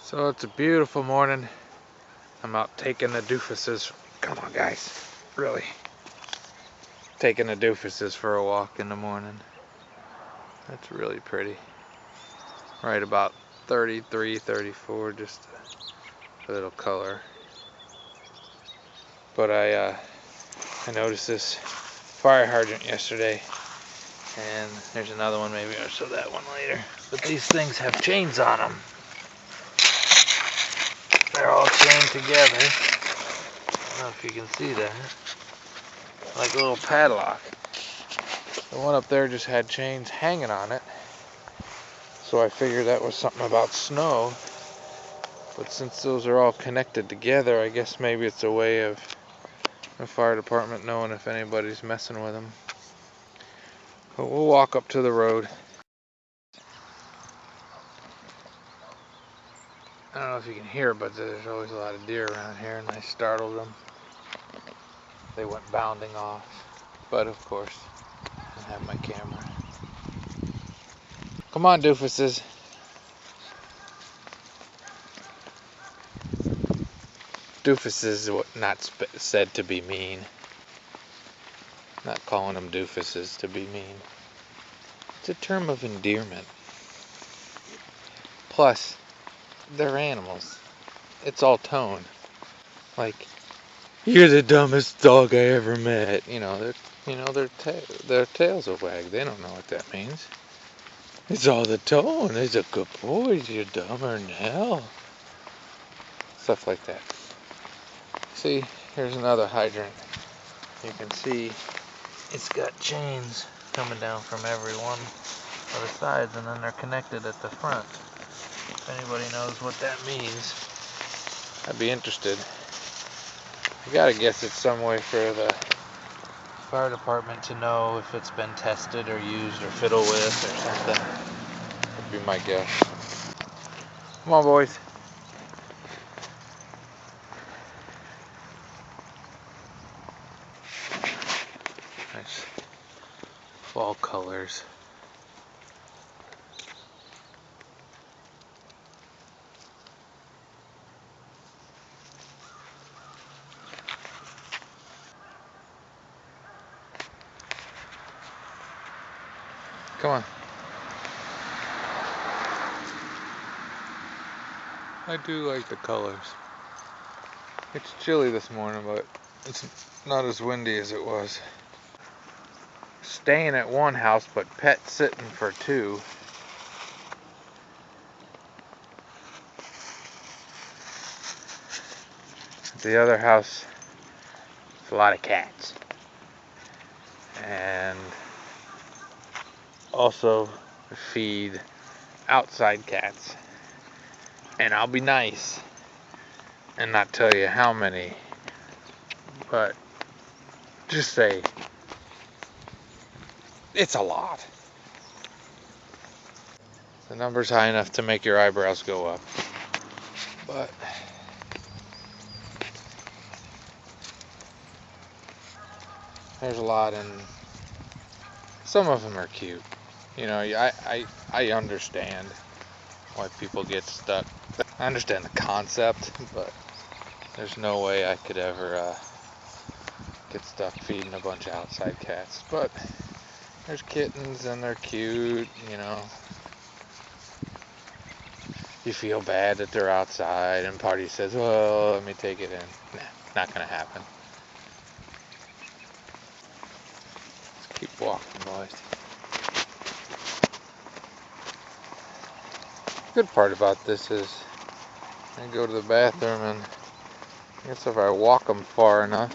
So it's a beautiful morning. I'm out taking the doofuses. Come on, guys. Really. Taking the doofuses for a walk in the morning. That's really pretty. Right about 33, 34, just a little color. But I noticed this fire hydrant yesterday, and there's another one. Maybe I'll show that one later. But these things have chains on them. They're all chained together. I don't know if you can see that. Like a little padlock. The one up there just had chains hanging on it. So I figured that was something about snow. But since those are all connected together, I guess maybe it's a way of the fire department knowing if anybody's messing with them. But we'll walk up to the road. I don't know if you can hear, but there's always a lot of deer around here, and I startled them. They went bounding off. But of course, I have my camera. Come on, doofuses. Doofus is not said to be mean. Not calling them doofuses to be mean. It's a term of endearment. Plus, they're animals. It's all tone. Like, you're the dumbest dog I ever met. Their tails will wag. They don't know what that means. It's all the tone. He's a good boy. You're dumber than hell. Stuff like that. See, here's another hydrant. You can see it's got chains coming down from every one of the sides, and then they're connected at the front. If anybody knows what that means, I'd be interested. I gotta guess it's some way for the fire department to know if it's been tested or used or fiddled with or something. Would be my guess. Come on, boys. Nice fall colors. Come on. I do like the colors. It's chilly this morning, but it's not as windy as it was. Staying at one house, but pet sitting for two. At the other house, it's a lot of cats. And also feed outside cats. And I'll be nice and not tell you how many, but just say it's a lot. The number's high enough to make your eyebrows go up, but there's a lot, and some of them are cute. I understand why people get stuck. I understand the concept, but there's no way I could ever get stuck feeding a bunch of outside cats. But there's kittens, and they're cute, You feel bad that they're outside, and party says, well, let me take it in. Nah, not gonna happen. Let's keep walking, boys. Good part about this is I go to the bathroom, and I guess if I walk them far enough,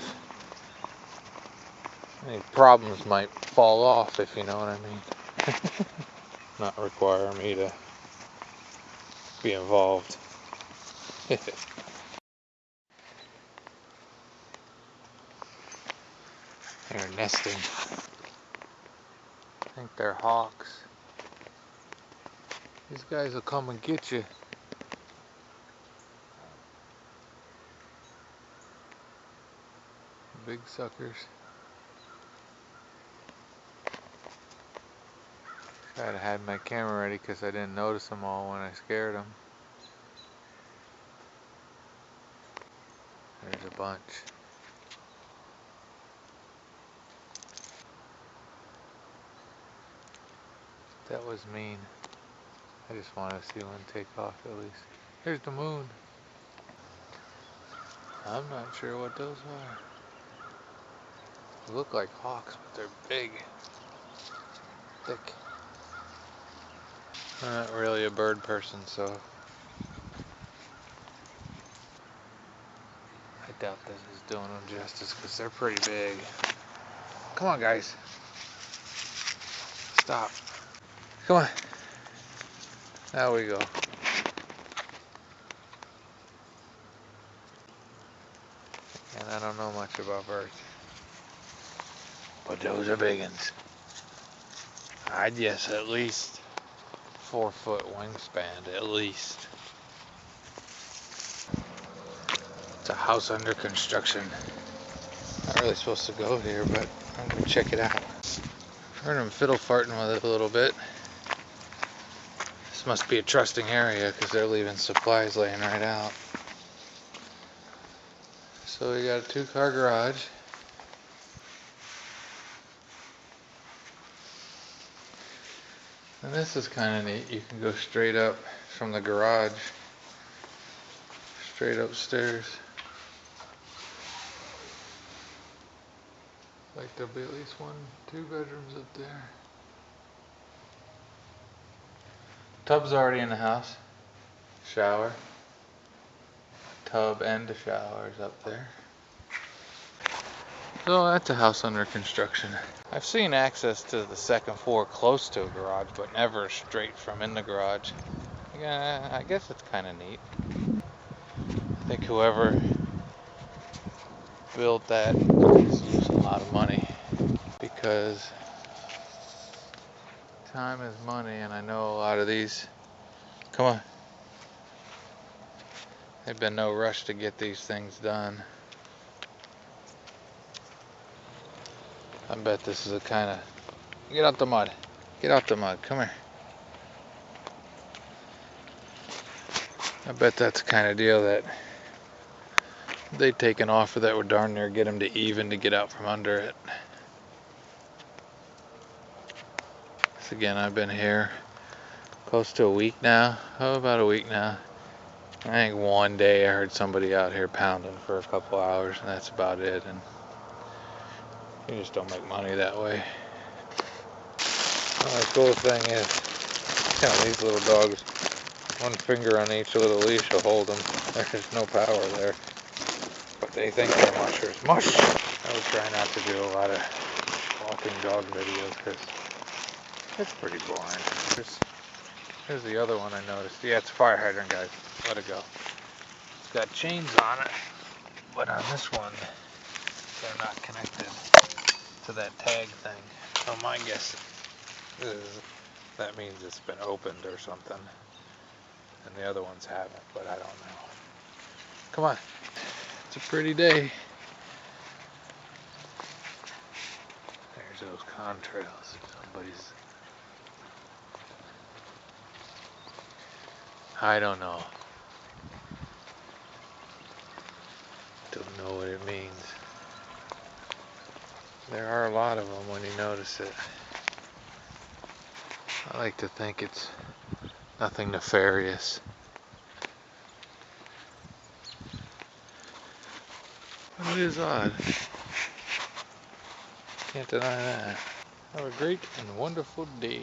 any problems might fall off, if you know what I mean. Not require me to be involved. They're nesting. I think they're hawks. These guys will come and get you. Big suckers. I had my camera ready because I didn't notice them all when I scared them. a bunch. That was mean. I just wanted to see one take off at least. Here's the moon. I'm not sure what those are. They look like hawks, but they're big. Thick. I'm not really a bird person, so I doubt this is doing them justice because they're pretty big. Come on, guys. Stop. Come on. There we go. And I don't know much about birds, but those are big ones. I'd guess at least 4-foot wingspan, at least. It's a house under construction. Not really supposed to go here, but I'm gonna check it out. Heard them fiddle farting with it a little bit. This must be a trusting area because they're leaving supplies laying right out. So we got a 2-car garage. And this is kind of neat. You can go straight up from the garage, straight upstairs. Like there'll be at least 1-2 bedrooms up there. Tub's already in the house. Shower. Tub and a shower is up there. So that's a house under construction. I've seen access to the 2nd floor close to a garage, but never straight from in the garage. Yeah, I guess it's kind of neat. I think whoever built that used a lot of money because time is money, and I know a lot of these. Come on. There's been no rush to get these things done. I bet this is a kind of... Get out the mud. Get out the mud. Come here. I bet that's the kind of deal that they take an offer that would darn near get them to even to get out from under it. So again, I've been here close to a week now. Oh, about a week now. I think one day I heard somebody out here pounding for a couple hours, and that's about it. And you just don't make money that way. Well, the cool thing is, these little dogs, 1 finger on each little leash will hold them. There's no power there. But they think they're mushers. Mush! I would try not to do a lot of walking dog videos because it's pretty boring. Here's the other one I noticed. Yeah, it's a fire hydrant, guys. Let it go. It's got chains on it, but on this one, they're not connected to that tag thing. So my guess is that means it's been opened or something. And the other ones haven't, but I don't know. Come on. It's a pretty day. There's those contrails. Somebody's... I don't know. Don't know what it means. There are a lot of them when you notice it. I like to think it's nothing nefarious. But it is odd. Can't deny that. Have a great and wonderful day.